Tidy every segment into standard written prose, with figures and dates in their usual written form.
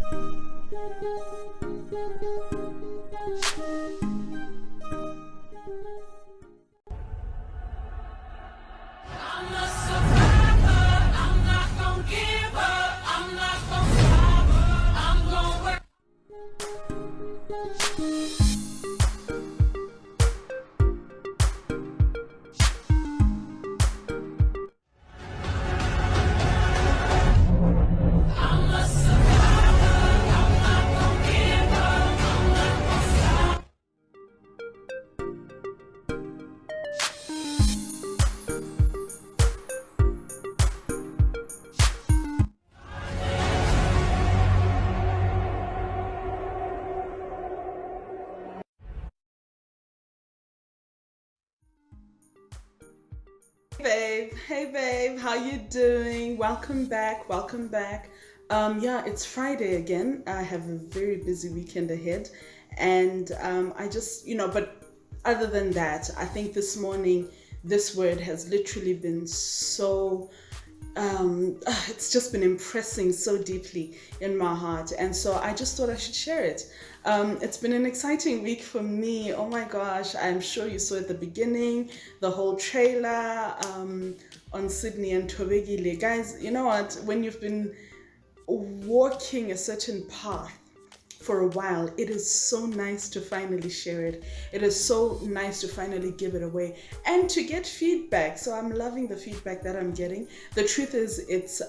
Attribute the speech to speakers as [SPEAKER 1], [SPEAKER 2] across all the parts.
[SPEAKER 1] I'm a survivor. I'm not gonna give up. I'm not gonna stop. I'm gonna work. I'm a survivor. I'm not gonna give up. I'm not gonna stop.
[SPEAKER 2] Hey babe, how you doing? Welcome back, welcome back. Yeah, it's Friday again. I have a very busy weekend ahead, and I just, but other than that, I think this morning this word has literally been so it's just been impressing so deeply in my heart, and so I just thought I should share it. It's been an exciting week for me. Oh my gosh, I'm sure you saw at the beginning the whole trailer on Sidney and Thobekile. Guys, you know what? When you've been walking a certain path for a while, it is so nice to finally share it. It is so nice to finally give it away and to get feedback. So I'm loving the feedback that I'm getting. The truth is, it's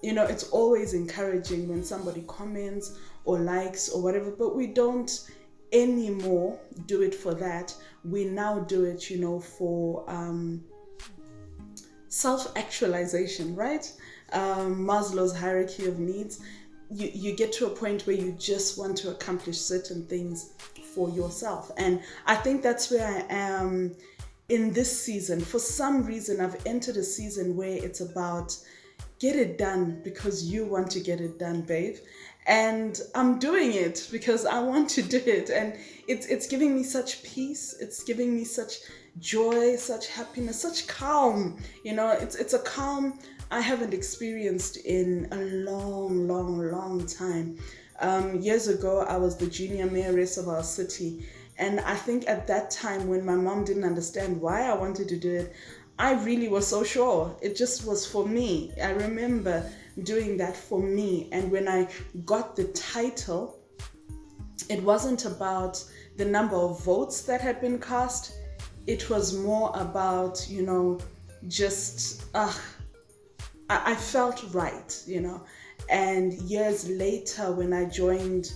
[SPEAKER 2] it's always encouraging when somebody comments or likes or whatever, but we don't anymore do it for that. We now do it, for self-actualization, right? Maslow's hierarchy of needs. You get to a point where you just want to accomplish certain things for yourself. And I think that's where I am in this season. For some reason, I've entered a season where it's about get it done because you want to get it done, babe. And I'm doing it because I want to do it. And it's giving me such peace. It's giving me such joy, such happiness, such calm. It's a calm I haven't experienced in a long time. Years ago, I was the junior mayoress of our city. And I think at that time, when my mom didn't understand why I wanted to do it, I really was so sure. It just was for me. I remember doing that for me. And when I got the title, it wasn't about the number of votes that had been cast. It was more about, just, I felt right, And years later, when I joined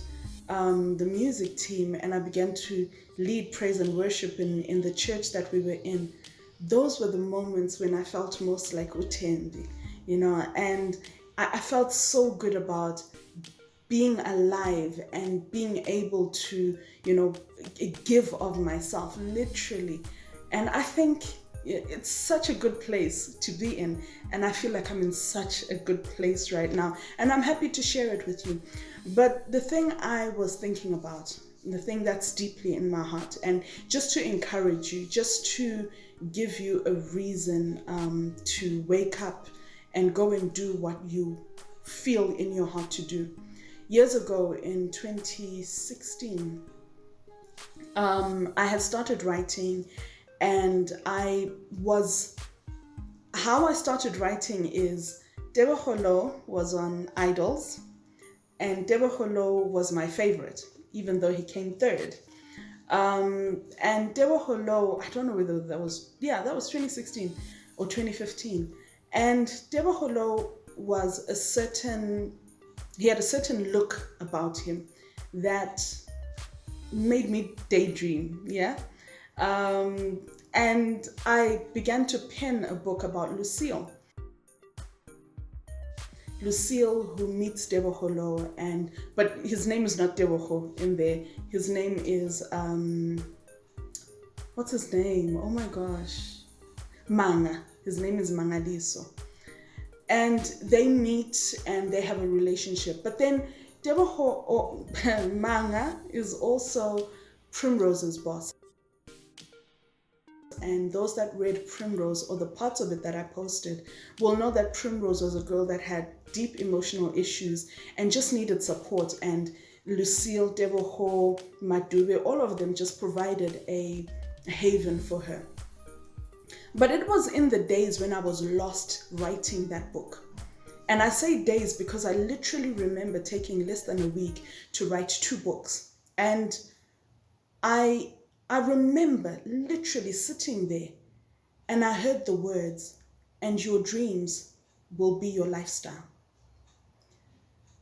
[SPEAKER 2] the music team and I began to lead praise and worship in the church that we were in, those were the moments when I felt most like Utendi, and I felt so good about being alive and being able to, give of myself, literally. And I think it's such a good place to be in, and I feel like I'm in such a good place right now, and I'm happy to share it with you. But the thing I was thinking about, the thing that's deeply in my heart, and just to encourage you, just to give you a reason to wake up and go and do what you feel in your heart to do. Years ago in 2016, I had started writing. And how I started writing is ThembieLN was on Idols, and ThembieLN was my favorite, even though he came third. And ThembieLN, I don't know whether that was 2016 or 2015. And ThembieLN he had a certain look about him that made me daydream, yeah? And I began to pen a book about Lucille, who meets ThembieLN, but his name is not ThembieLN in there. His name is what's his name? Oh my gosh, Manga. His name is Mangaliso, and they meet and they have a relationship. But then Manga is also Primrose's boss. and those that read Primrose, or the parts of it that I posted, will know that Primrose was a girl that had deep emotional issues and just needed support. And Lucille, Deboho, Madube, all of them just provided a haven for her. But it was in the days when I was lost writing that book. And I say days because I literally remember taking less than a week to write 2 books. And I remember literally sitting there and I heard the words, "And your dreams will be your lifestyle."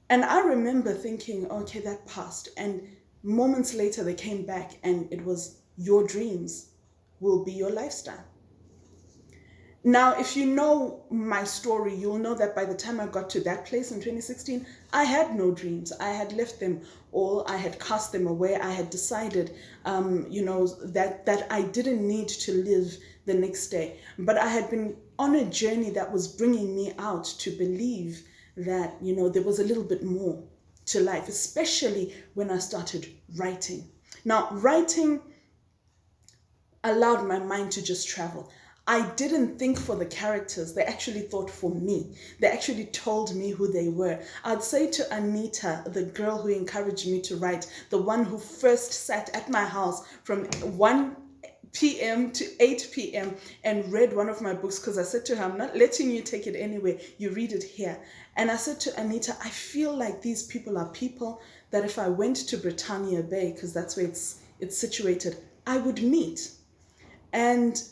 [SPEAKER 2] And I remember thinking, okay, that passed. And moments later they came back and it was, "Your dreams will be your lifestyle." Now, if you know my story, you'll know that by the time I got to that place in 2016, I had no dreams. I had left them all. I had cast them away. I had decided, that I didn't need to live the next day. But I had been on a journey that was bringing me out to believe that, there was a little bit more to life, especially when I started writing. Now, writing allowed my mind to just travel. I didn't think for the characters. They actually thought for me. They actually told me who they were. I'd say to Anita, the girl who encouraged me to write, the one who first sat at my house from 1 p.m. to 8 p.m. and read one of my books, because I said to her, "I'm not letting you take it anywhere. You read it here." And I said to Anita, I feel like these people are people that if I went to Britannia Bay, because that's where it's situated, I would meet. And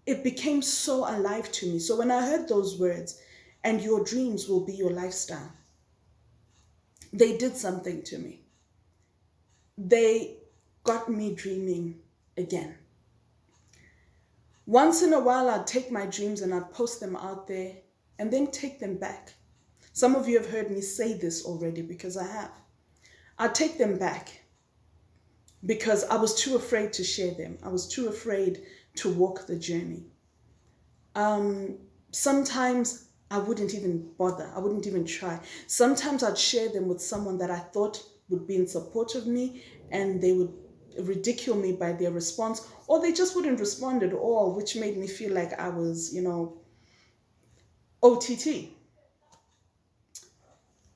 [SPEAKER 2] it became so alive to me. So when I heard those words, "And your dreams will be your lifestyle," they did something to me. They got me dreaming again. Once in a while, I'd take my dreams and I'd post them out there and then take them back. Some of you have heard me say this already, because I have. I'd take them back because I was too afraid to share them. I was too afraid to walk the journey. Sometimes I wouldn't even bother. I wouldn't even try. Sometimes I'd share them with someone that I thought would be in support of me, and they would ridicule me by their response, or they just wouldn't respond at all, which made me feel like I was, OTT.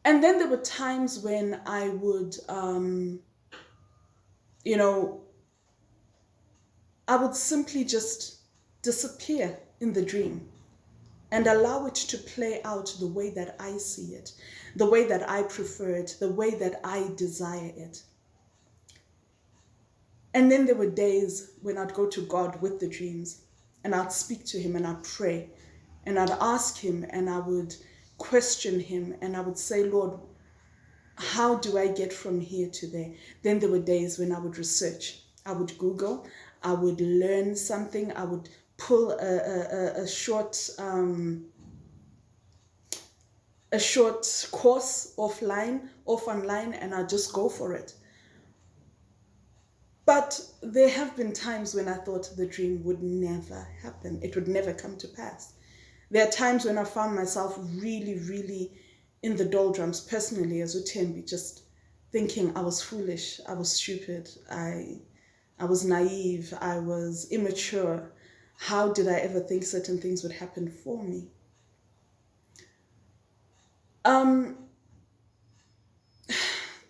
[SPEAKER 2] And then there were times when I would, I would simply just disappear in the dream and allow it to play out the way that I see it, the way that I prefer it, the way that I desire it. And then there were days when I'd go to God with the dreams and I'd speak to him and I'd pray and I'd ask him and I would question him and I would say, "Lord, how do I get from here to there?" Then there were days when I would research. I would Google, I would learn something, I would pull a short course off online, and I'd just go for it. But there have been times when I thought the dream would never happen. It would never come to pass. There are times when I found myself really, really in the doldrums, personally, as Uthembi, just thinking I was foolish, I was stupid, I was naive, I was immature. How did I ever think certain things would happen for me?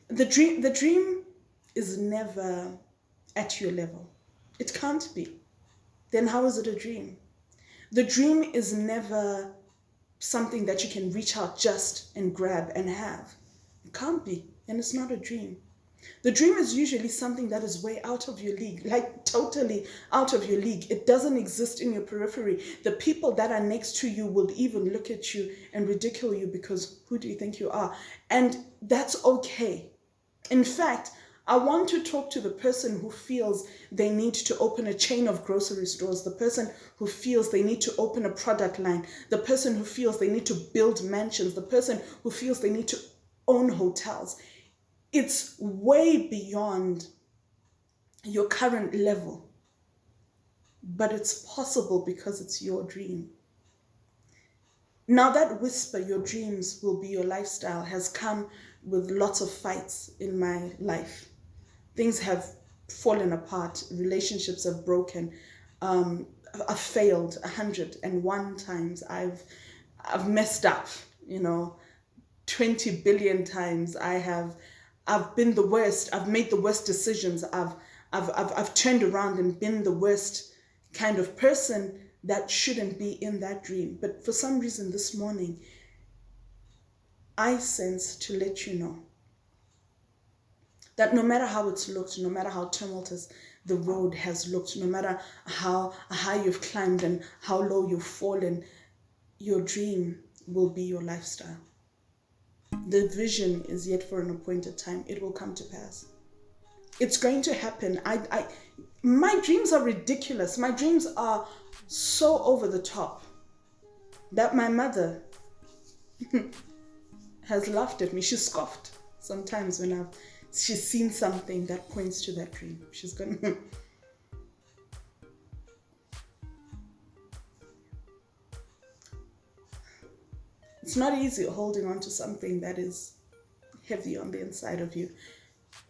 [SPEAKER 2] The dream is never at your level. It can't be. Then how is it a dream? The dream is never something that you can reach out just and grab and have. It can't be, and it's not a dream. The dream is usually something that is way out of your league, like totally out of your league. It doesn't exist in your periphery. The people that are next to you will even look at you and ridicule you because who do you think you are? And that's okay. In fact, I want to talk to the person who feels they need to open a chain of grocery stores, the person who feels they need to open a product line, the person who feels they need to build mansions, the person who feels they need to own hotels. It's way beyond your current level, but it's possible because it's your dream. Now that whisper, "Your dreams will be your lifestyle," has come with lots of fights in my life. Things have fallen apart, relationships have broken. I've failed 101 times. I've messed up, 20 billion times. I've been the worst. I've made the worst decisions. I've turned around and been the worst kind of person that shouldn't be in that dream. But for some reason this morning, I sense to let you know that no matter how it's looked, no matter how tumultuous the road has looked, no matter how high you've climbed and how low you've fallen, your dream will be your lifestyle. The vision is yet for an appointed time. It will come to pass. It's going to happen. My dreams are ridiculous. My dreams are so over the top that my mother has laughed at me. She scoffed sometimes when she's seen something that points to that dream. She's gone. It's not easy holding on to something that is heavy on the inside of you,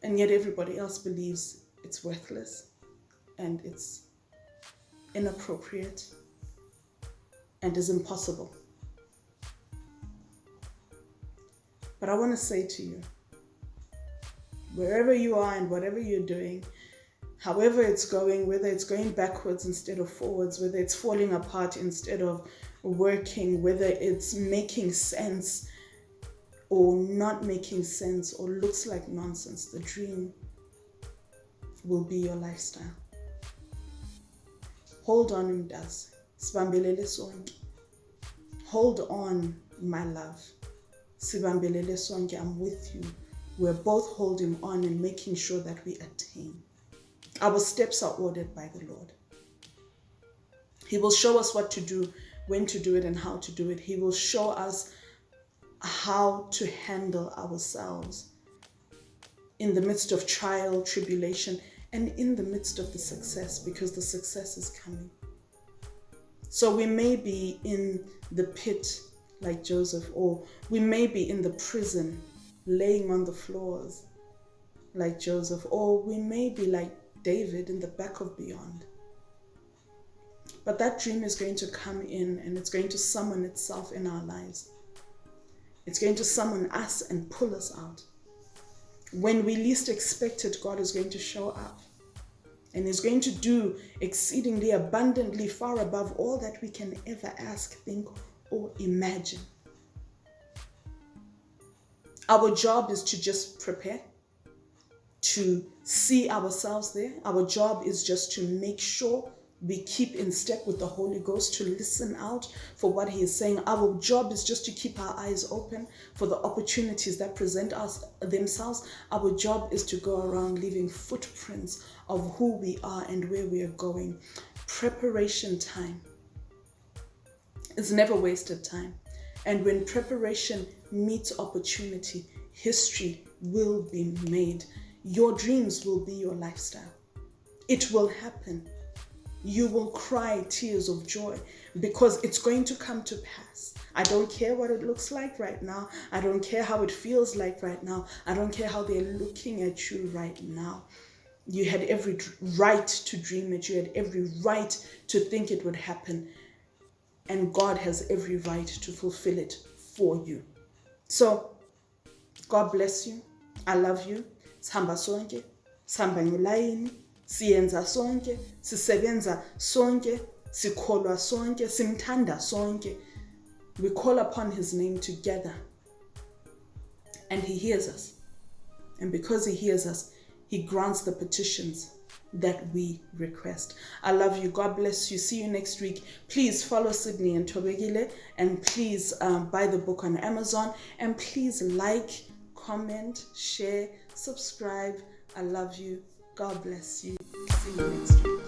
[SPEAKER 2] and yet everybody else believes it's worthless and it's inappropriate and is impossible. But I want to say to you, wherever you are and whatever you're doing, however it's going, whether it's going backwards instead of forwards, whether it's falling apart instead of working, whether it's making sense or not making sense or looks like nonsense, the dream will be your lifestyle. Hold on, Mdas. Sibambelele sonke. Hold on, my love. Sibambelele sonke, I'm with you. We're both holding on and making sure that we attain. Our steps are ordered by the Lord. He will show us what to do, when to do it, and how to do it. He will show us how to handle ourselves in the midst of trial, tribulation, and in the midst of the success, because the success is coming. So we may be in the pit like Joseph, or we may be in the prison laying on the floors like Joseph, or we may be like David in the back of beyond. But that dream is going to come in and it's going to summon itself in our lives. It's going to summon us and pull us out. When we least expect it, God is going to show up. And He's going to do exceedingly abundantly far above all that we can ever ask, think, or imagine. Our job is to just prepare, to see ourselves there. Our job is just to make sure we keep in step with the Holy Ghost, to listen out for what He is saying. Our job is just to keep our eyes open for the opportunities that present us themselves. Our job is to go around leaving footprints of who we are and where we are going. Preparation time is never wasted time. And when preparation meets opportunity, history will be made. Your dreams will be your lifestyle. It will happen. You will cry tears of joy because it's going to come to pass. I don't care what it looks like right now. I don't care how it feels like right now. I don't care how they're looking at you right now. You had every right to dream it. You had every right to think it would happen. And God has every right to fulfill it for you. So, God bless you. I love you. Sihamba sonke, sihamba ngelayini, siyenza sonke, sisebenza sonke, sikholwa sonke, simthanda sonke. We call upon His name together. And He hears us. And because He hears us, He grants the petitions that we request. I love you. God bless you. See you next week. Please follow Sidney and Thobekile, and please buy the book on Amazon, and please like, comment, share, subscribe. I love you. God bless you. See you next week.